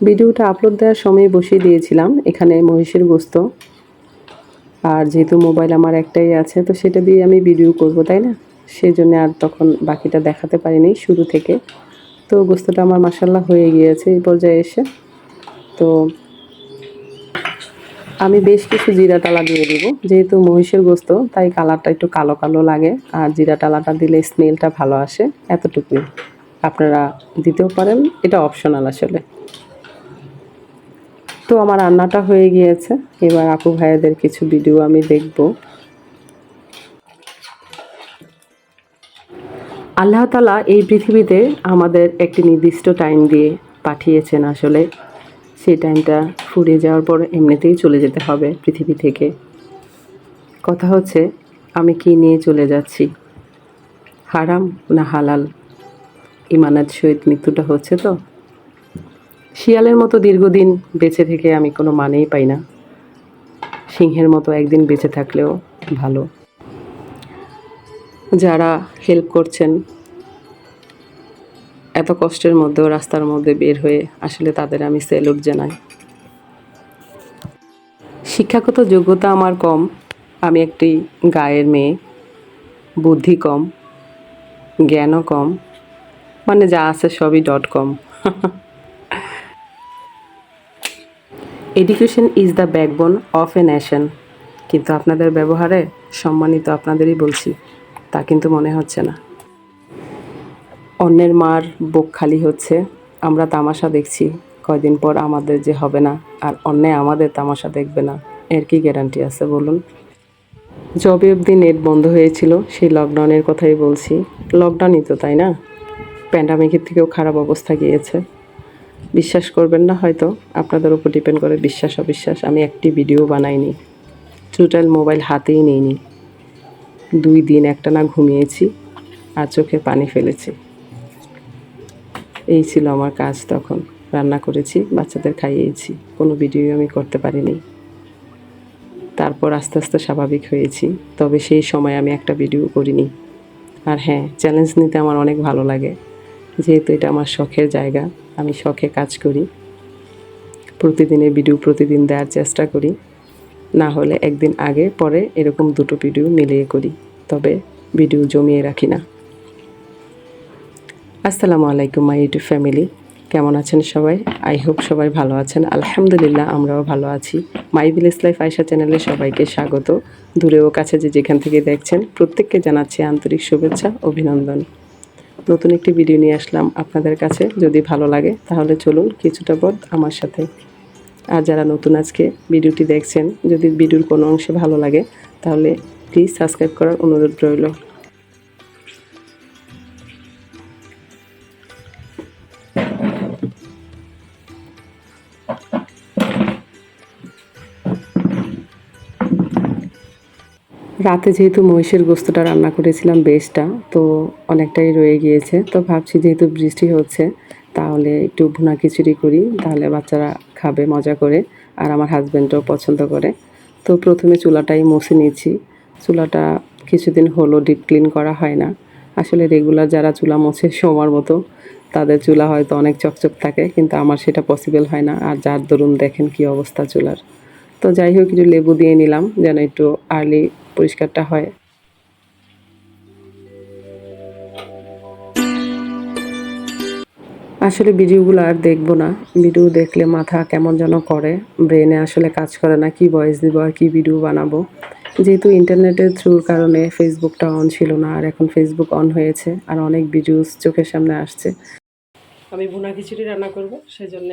ভিডিওটা আপলোড দেওয়ার সময় বসিয়ে দিয়েছিলাম এখানে মহিষের গোস্ত, আর যেহেতু মোবাইল আমার একটাই আছে তো সেটা দিয়ে আমি ভিডিও করব, তাই না? সেই জন্য আর তখন বাকিটা দেখাতে পারিনি শুরু থেকে। তো গোস্তটা আমার মাশাআল্লাহ হয়ে গিয়েছে এই পর্যায়ে এসে। তো আমি বেশ কিছু জিরা টালা দিয়ে দিব, যেহেতু মহিষের গোস্ত তাই কালারটা একটু কালো কালো লাগে, আর জিরা টালাটা দিলে স্মেলটা ভালো আসে, এতটুকুই। আপনারা দিতেও পারেন, এটা অপশনাল আসলে। তো আমার রান্নাটা হয়ে গিয়েছে, এবার আপু ভাইয়াদের কিছু ভিডিও আমি দেখব। আল্লাহ তাআলা এই পৃথিবীতে আমাদের একটি নির্দিষ্ট টাইম দিয়ে পাঠিয়েছেন আসলে। সেই টাইমটা ফুরিয়ে যাওয়ার পর এমনিতেই চলে যেতে হবে পৃথিবী থেকে। কথা হচ্ছে আমি কি নিয়ে চলে যাচ্ছি, হারাম না হালাল? ইমানের সহিত মৃত্যুটা হচ্ছে তো। শিয়ালের মতো দীর্ঘদিন বেঁচে থেকে আমি কোনো মানেই পাই না। সিংহের মতো একদিন বেঁচে থাকলেও ভালো। যারা হেল্প করছেন এত কষ্টের মধ্যেও রাস্তার মধ্যে বের হয়ে, আসলে তাদের আমি স্যালুট জানাই। শিক্ষাগত যোগ্যতা আমার কম, আমি একটি গাঁয়ের মেয়ে, বুদ্ধি কম, জ্ঞানও কম, মানে যা আছে সবই .com। Education is the backbone of a nation. কিন্তু আপনাদের ব্যবহারে সম্মানিত আপনাদেরই বলছি, তা কিন্তু মনে হচ্ছে না। অন্যের মার বুক খালি হচ্ছে, আমরা তামাশা দেখছি, কয়দিন পর আমাদের যে হবে না আর অন্যে আমাদের তামাশা দেখবে না, এর কি গ্যারান্টি আছে বলুন? যবে অবধি নেট বন্ধ হয়েছিল সেই লকডাউনের কথাই বলছি। লকডাউনই তো, তাই না? প্যান্ডামিকের থেকেও খারাপ অবস্থা গিয়েছে। বিশ্বাস করবেন না হয়তো, আপনাদের উপর ডিপেন্ড করে বিশ্বাস অবিশ্বাস। আমি একটি ভিডিও বানাইনি, টোটাল মোবাইল হাতেই নিইনি। 2 দিন একটানা ঘুমিয়েছি আর চোখে পানি ফেলেছি। এই ছিল আমার কাজ তখন। রান্না করেছি, বাচ্চাদের খাইয়েছি, কোনো ভিডিও আমি করতে পারিনি। তারপর আস্তে আস্তে স্বাভাবিক হয়েছি, তবে সেই সময় আমি একটা ভিডিও করিনি। আর হ্যাঁ, চ্যালেঞ্জ নিতে আমার অনেক ভালো লাগে, যেহেতু এটা আমার শখের জায়গা। আমি শখে কাজ করি, প্রতিদিনের ভিডিও প্রতিদিন দেওয়ার চেষ্টা করি, না হলে একদিন আগে পরে এরকম 2টো ভিডিও মিলিয়ে করি, তবে ভিডিও জমিয়ে রাখি না। আসসালামু আলাইকুম মাই ইউটিউব ফ্যামিলি, কেমন আছেন সবাই? আই হোপ সবাই ভালো আছেন। আলহামদুলিল্লাহ আমরাও ভালো আছি। মাই ভিলেজ লাইফ আয়েশা চ্যানেলে সবাইকে স্বাগত। দূরে ও কাছে যে যেখান থেকে দেখছেন প্রত্যেককে জানাচ্ছি আন্তরিক শুভেচ্ছা, অভিনন্দন। নতুন একটি ভিডিও নিয়ে আসলাম আপনাদের কাছে। যদি ভালো লাগে তাহলে চলুন কিছুটা পথ আমার সাথে। আর যারা নতুন আজকে ভিডিওটি দেখছেন, যদি ভিডিওর কোনো অংশে ভালো লাগে তাহলে প্লিজ সাবস্ক্রাইব করার অনুরোধ রইল। রাতে যেহেতু মহিষের গোস্তটা রান্না করেছিলাম বেশটা, তো অনেকটাই রয়ে গিয়েছে। তো ভাবছি যেহেতু বৃষ্টি হচ্ছে তাহলে একটু ভুনা খিচুড়ি করি, তাহলে বাচ্চারা খাবে মজা করে, আর আমার হাজব্যান্ডও পছন্দ করে। তো প্রথমে চুলাটাই মুছে নিচ্ছি। চুলাটা কিছুদিন হলো ডিপ ক্লিন করা হয় না। আসলে রেগুলার যারা চুলা মোছে সময় মতো, তাদের চুলা হয়তো অনেক চকচক থাকে, কিন্তু আমার সেটা পসিবল হয় না। আর যার দরুন দেখেন কি অবস্থা চুলার। তো যাই হোক, একটু লেবু দিয়ে নিলাম যেন একটু আর্লি পরিষ্কারটা হয়। আসলে ভিডিওগুলো আর দেখবো না, ভিডিও দেখলে মাথা কেমন যেন করে, ব্রেনে আসলে কাজ করে না কি ভয়েস দিব আর কি ভিডিও বানাবো। যেহেতু ইন্টারনেটের থ্রুর কারণে ফেসবুকটা অন ছিল না, আর এখন ফেসবুক অন হয়েছে আর অনেক ভিডিওস চোখের সামনে আসছে। আমি ভুনা খিচুড়ি রান্না করব, সেজন্য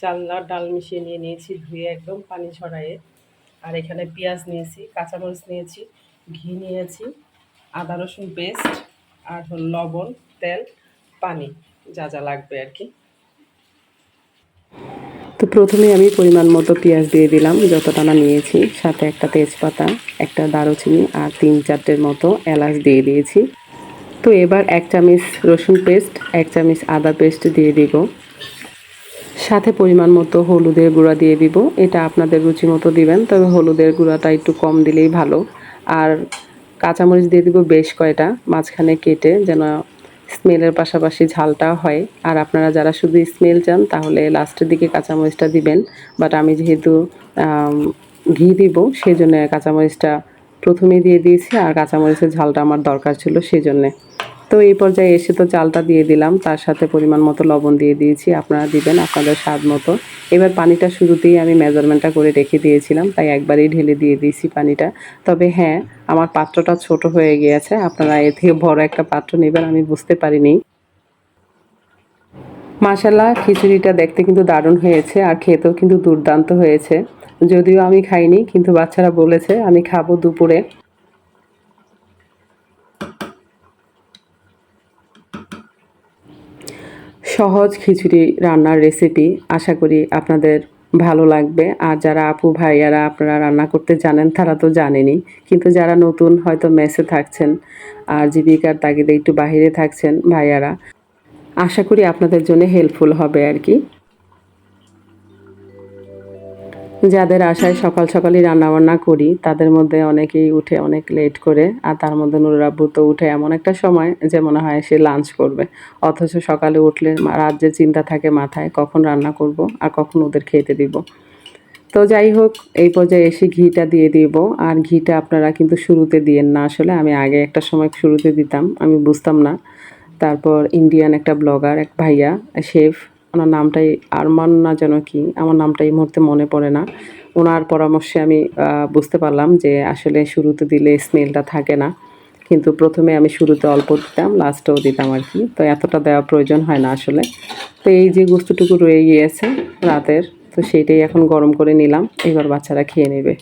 চাল আর ডাল মিশিয়ে নিয়েছি, ধুয়ে একদম পানি ছড়াইয়ে। আর এখানে পেঁয়াজ নিয়েছি, কাঁচামরিচ নিয়েছি, ঘি নিয়েছি, আদা রসুন পেস্ট, আর লবণ, তেল, পানি, যা যা লাগবে আর কি। তো প্রথমে আমি পরিমাণ মতো পেঁয়াজ দিয়ে দিলাম যতটা না নিয়েছি, সাথে একটা তেজপাতা, একটা দারুচিনি আর 3-4টের মতো এলাচ দিয়ে দিয়েছি। তো এবার 1 চামচ রসুন পেস্ট, 1 চামচ আদা পেস্ট দিয়ে দিব, সাথে পরিমাণ মতো হলুদের গুঁড়া দিয়ে দিব। এটা আপনাদের রুচি মতো দিবেন, তবে হলুদের গুঁড়াটা একটু কম দিলেই ভালো। আর কাঁচামরিচ দিয়ে দিব বেশ কয়টা, মাঝখানে কেটে, যেন স্মেলের পাশাপাশি ঝালটাও হয়। আর আপনারা যারা শুধু স্মেল চান তাহলে লাস্টের দিকে কাঁচামরিচটা দিবেন, বাট আমি যেহেতু ঘি দিব সেজন্য কাঁচামরিচটা প্রথমেই দিয়ে দিয়েছি, আর কাঁচামরিচের ঝালটা আমার দরকার ছিল সেজন্যে। তো এই পর্যায়ে এসে তো চালটা দিয়ে দিলাম, তার সাথে পরিমাণ মতো লবণ দিয়ে দিয়েছি, আপনারা দিবেন আপনাদের স্বাদ মতো। এবার পানিটা শুরুতেই আমি মেজারমেন্টটা করে রেখে দিয়েছিলাম, তাই একবারেই ঢেলে দিয়ে দিয়েছি পানিটা। তবে হ্যাঁ, আমার পাত্রটা ছোট হয়ে গিয়েছে, আপনারা এর থেকে বড় একটা পাত্র নেবেন, আমি বুঝতে পারিনি। মাশাল্লাহ খিচুড়িটা দেখতে কিন্তু দারুণ হয়েছে, আর খেতেও কিন্তু দুর্দান্ত হয়েছে। যদিও আমি খাইনি, কিন্তু বাচ্চারা বলেছে আমি খাবো দুপুরে। সহজ খিচুড়ি রান্নার রেসিপি, আশা করি আপনাদের ভালো লাগবে। আর যারা আপু ভাইয়ারা আপনারা রান্না করতে জানেন তারা তো জানেনই, কিন্তু যারা নতুন হয়তো মেসে থাকছেন আর জীবিকার তাগিদে একটু বাহিরে থাকছেন ভাইয়ারা, আশা করি আপনাদের জন্য হেল্পফুল হবে আর কি। যাদের আশায় সকাল সকালই রান্নাবান্না করি তাদের মধ্যে অনেকেই উঠে অনেক লেট করে, আর তার মধ্যে নুরুর আব্বু তো উঠে এমন একটা সময় যে মনে হয় সে লাঞ্চ করবে, অথচ সকালে উঠলে রাত যে চিন্তা থাকে মাথায় কখন রান্না করব আর কখন ওদের খেতে দিব। তো যাই হোক, এই পর্যায়ে এসে ঘিটা দিয়ে দিব। আর ঘিটা আপনারা কিন্তু শুরুতে দিয়েন না, আসলে আমি আগে একটা সময় শুরুতে দিতাম, আমি বুঝতাম না। তারপর ইন্ডিয়ান একটা ব্লগার, এক ভাইয়া শেফ, ওনার নামটাই আরমান না যেন কি, আমার নামটা এই মুহূর্তে মনে পড়ে না। ওনার পরামর্শে আমি বুঝতে পারলাম যে আসলে শুরুতে দিলে স্মেলটা থাকে না, কিন্তু প্রথমে আমি শুরুতে অল্প দিতাম, লাস্টেও দিতাম আর কি, তো এতটা দেওয়া প্রয়োজন হয় না আসলে। তো এই যে গোস্তটুকু রয়ে গিয়েছে রাতের, তো সেইটাই এখন গরম করে নিলাম, এবার বাচ্চারা খেয়ে নেবে।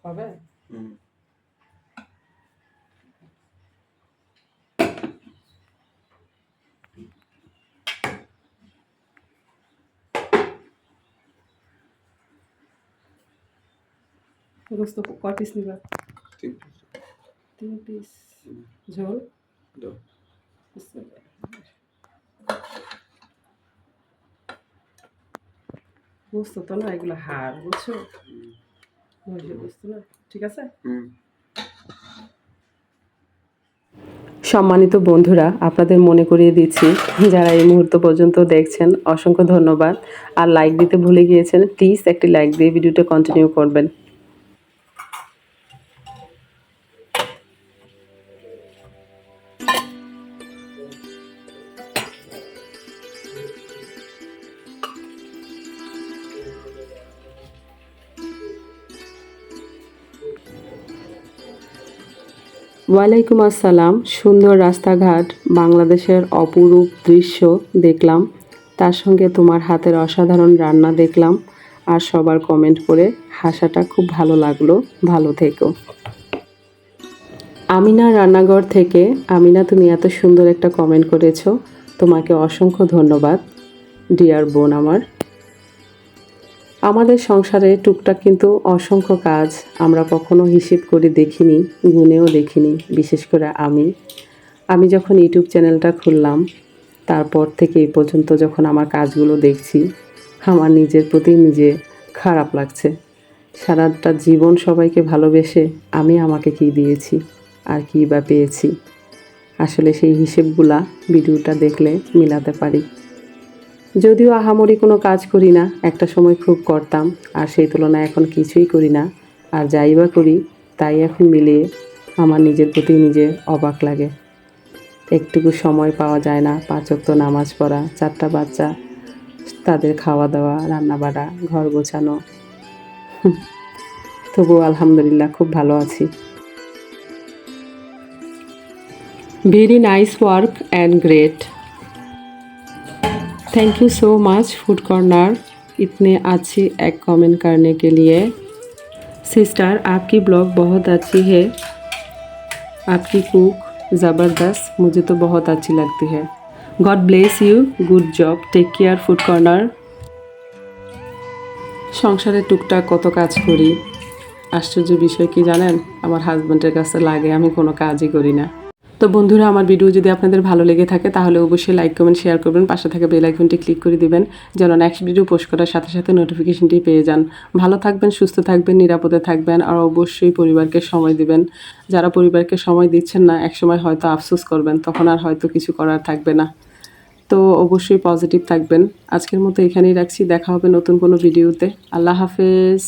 হবে? গোস্ত কয় পিস নিবা? 3 পিস। ঝোল? গোস্ত তো না, এগুলো হাড়, বুঝছো? গোস্ত না, ঠিক আছে। সম্মানিত বন্ধুরা, আপনাদের মনে করিয়ে দিচ্ছি, যারা এই মুহূর্ত পর্যন্ত দেখছেন অসংখ্য ধন্যবাদ। আর লাইক দিতে ভুলে গিয়েছেন, প্লিজ একটি লাইক দিয়ে ভিডিওটা কন্টিনিউ করবেন। ওয়ালাইকুম আসসালাম। সুন্দর রাস্তাঘাট, বাংলাদেশের অপরূপ দৃশ্য দেখলাম, তার সঙ্গে তোমার হাতের অসাধারণ রান্না দেখলাম, আর সবার কমেন্ট করে হাসাটা খুব ভালো লাগলো। ভালো থেকো। আমিনা রান্নাঘর থেকে। আমিনা, তুমি এত সুন্দর একটা কমেন্ট করেছো, তোমাকে অসংখ্য ধন্যবাদ ডিয়ার বোন আমার। আমাদের সংসারে টুকটাক কিন্তু অসংখ্য কাজ, আমরা কখনো হিসেব করে দেখিনি, গুনেও দেখিনি। বিশেষ করে আমি যখন ইউটিউব চ্যানেলটা খুললাম তারপর থেকে এই পর্যন্ত যখন আমার কাজগুলো দেখছি, আমার নিজের প্রতি নিজে খারাপ লাগছে। সারাটা জীবন সবাইকে ভালোবেসে আমি আমাকে কী দিয়েছি আর কী বা পেয়েছি, আসলে সেই হিসেবগুলা ভিডিওটা দেখলে মিলাতে পারি। যদিও আহামরি কোনো কাজ করি না, একটা সময় খুব করতাম, আর সেই তুলনায় এখন কিছুই করি না। আর যাই বা করি তাই এখন মিলিয়ে আমার নিজের প্রতি নিজে অবাক লাগে। একটুকু সময় পাওয়া যায় না 5 ওয়াক্ত নামাজ পড়া, 4টা বাচ্চা, তাদের খাওয়া দাওয়া, রান্না বাড়া, ঘর গোছানো। তবুও আলহামদুলিল্লাহ খুব ভালো আছি। Very nice work and great. Thank you so much food corner, इतने अच्छी एक कमेंट करने के लिए। सिस्टर, आपकी ब्लॉग बहुत अच्छी है, आपकी कुक ज़बरदस्त, मुझे तो बहुत अच्छी लगती है। God bless you, good job, take care food corner. সংসারে টুকটাক কত কাজ করি, আশ্চর্য বিষয় কি জানেন, আমার হাজব্যান্ডের কাছে লাগে আমি কোনো কাজই করি না। তো বন্ধুরা, আমার ভিডিও যদি আপনাদের ভালো লেগে থাকে তাহলে অবশ্যই লাইক কমেন্ট শেয়ার করবেন, পাশে থাকা বেল আইকনটি ক্লিক করে দিবেন যেন নেক্সট ভিডিও পোস্ট করার সাথে সাথে নোটিফিকেশনটি পেয়ে যান। ভালো থাকবেন, সুস্থ থাকবেন, নিরাপদে থাকবেন, আর অবশ্যই পরিবারকে সময় দিবেন। যারা পরিবারকে সময় দিচ্ছেন না, একসময় হয়তো আফসোস করবেন, তখন আর হয়তো কিছু করার থাকবে না। তো অবশ্যই পজিটিভ থাকবেন। আজকের মতো এখানেই রাখছি, দেখা হবে নতুন কোনো ভিডিওতে। আল্লাহ হাফেজ।